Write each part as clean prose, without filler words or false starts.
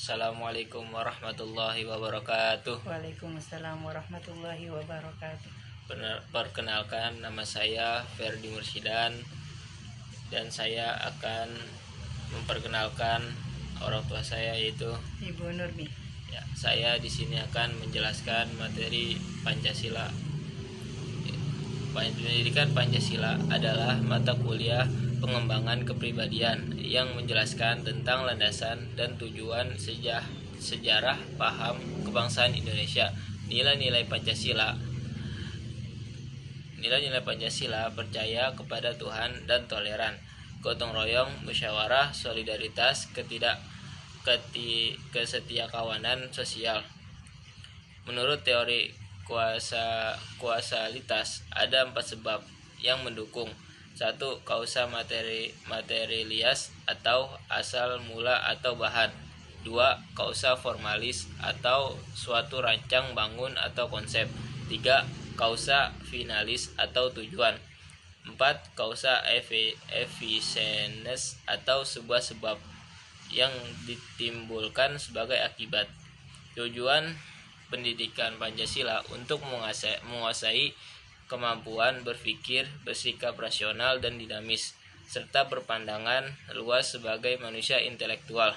Assalamualaikum warahmatullahi wabarakatuh. Waalaikumsalam warahmatullahi wabarakatuh. Perkenalkan, nama saya Ferdi Mursidan dan saya akan memperkenalkan orang tua saya, yaitu Ibu Nurmi. ya, saya di sini akan menjelaskan materi Pancasila. Pendidikan Pancasila adalah mata kuliah pengembangan kepribadian yang menjelaskan tentang landasan dan tujuan sejarah paham kebangsaan Indonesia. Nilai-nilai Pancasila percaya kepada Tuhan dan toleran, gotong royong, musyawarah, solidaritas, kesetiakawanan sosial. Menurut teori kuasalitas, ada 4 sebab yang mendukung. 1. Kausa materialis atau asal mula atau bahan. 2. Kausa formalis atau suatu rancang bangun atau konsep. 3. Kausa finalis atau tujuan. 4. Kausa efficiens atau sebuah sebab yang ditimbulkan sebagai akibat. Tujuan pendidikan Pancasila untuk menguasai kemampuan berpikir, bersikap rasional dan dinamis, serta berpandangan luas sebagai manusia intelektual.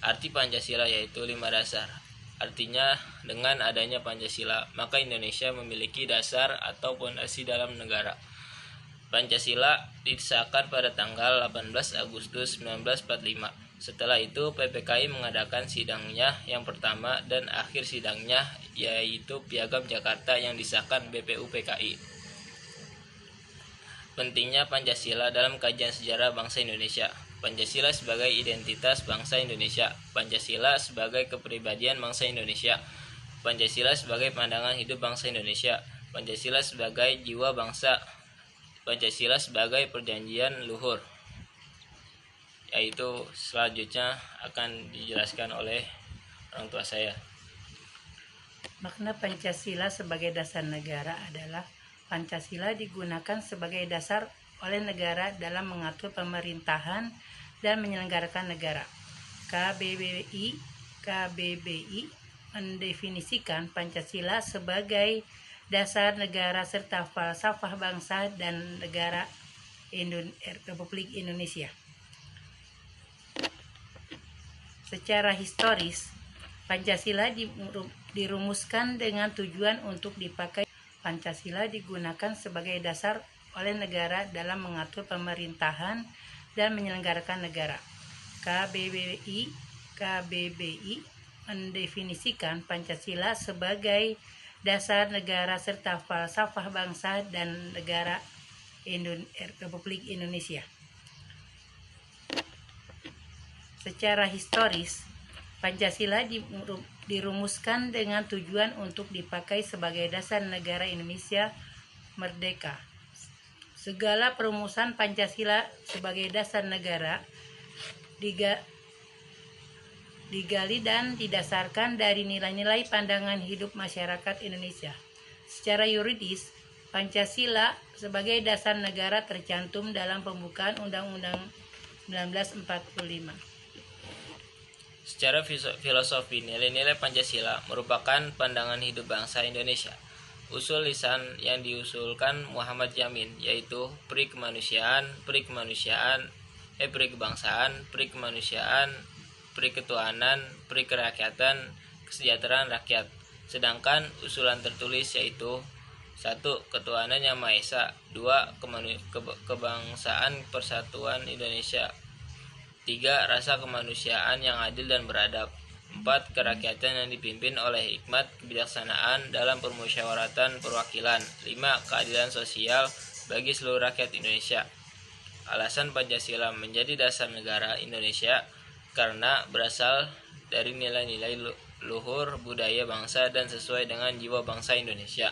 Arti Pancasila yaitu 5 dasar. Artinya, dengan adanya Pancasila, maka Indonesia memiliki dasar atau fondasi dalam negara. Pancasila disahkan pada tanggal 18 Agustus 1945. Setelah itu, PPKI mengadakan sidangnya yang pertama dan akhir sidangnya, yaitu Piagam Jakarta yang disahkan BPUPKI. Pentingnya Pancasila dalam kajian sejarah bangsa Indonesia. Pancasila sebagai identitas bangsa Indonesia. Pancasila sebagai kepribadian bangsa Indonesia. Pancasila sebagai pandangan hidup bangsa Indonesia. Pancasila sebagai jiwa bangsa. Pancasila sebagai perjanjian luhur. Yaitu selanjutnya akan dijelaskan oleh orang tua saya. Makna Pancasila sebagai dasar negara adalah Pancasila digunakan sebagai dasar oleh negara dalam mengatur pemerintahan dan menyelenggarakan negara. KBBI mendefinisikan Pancasila sebagai dasar negara serta falsafah bangsa dan negara Republik Indonesia. Secara historis, Pancasila dirumuskan dengan tujuan untuk dipakai. Pancasila digunakan sebagai dasar oleh negara dalam mengatur pemerintahan dan menyelenggarakan negara. KBBI mendefinisikan Pancasila sebagai dasar negara serta falsafah bangsa dan negara Republik Indonesia. Secara historis, Pancasila dirumuskan dengan tujuan untuk dipakai sebagai dasar negara Indonesia merdeka. Segala perumusan Pancasila sebagai dasar negara digali dan didasarkan dari nilai-nilai pandangan hidup masyarakat Indonesia. Secara yuridis, Pancasila sebagai dasar negara tercantum dalam pembukaan Undang-Undang 1945. Secara filosofi, nilai-nilai Pancasila merupakan pandangan hidup bangsa Indonesia. Usul lisan yang diusulkan Muhammad Yamin, yaitu pri kebangsaan, pri kemanusiaan, pri ketuhanan, pri kerakyatan, kesejahteraan rakyat. Sedangkan usulan tertulis yaitu 1. Ketuhanan yang Maha Esa. 2. Kebangsaan Persatuan Indonesia. 3. Rasa kemanusiaan yang adil dan beradab. 4. Kerakyatan yang dipimpin oleh hikmat kebijaksanaan dalam permusyawaratan perwakilan. 5. Keadilan sosial bagi seluruh rakyat Indonesia. Alasan Pancasila menjadi dasar negara Indonesia karena berasal dari nilai-nilai luhur budaya bangsa dan sesuai dengan jiwa bangsa Indonesia.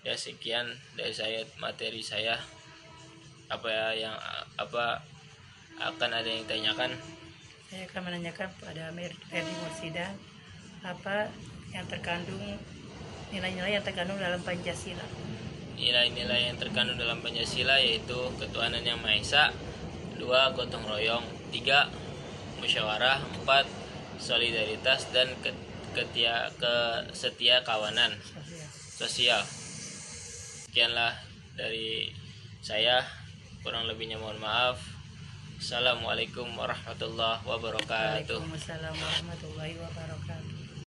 Ya, sekian dari saya, materi saya. Apa akan ada yang ditanyakan? Saya akan menanyakan pada Ferdi Mursidan apa yang terkandung nilai-nilai yang terkandung dalam Pancasila. Nilai-nilai yang terkandung dalam Pancasila yaitu ketuhanan yang Maha Esa, 2. Gotong royong, 3. musyawarah. 4. Solidaritas dan setia kawanan sosial. Sekianlah dari saya, kurang lebihnya mohon maaf. Assalamualaikum warahmatullahi wabarakatuh. Waalaikumsalam warahmatullahi wabarakatuh.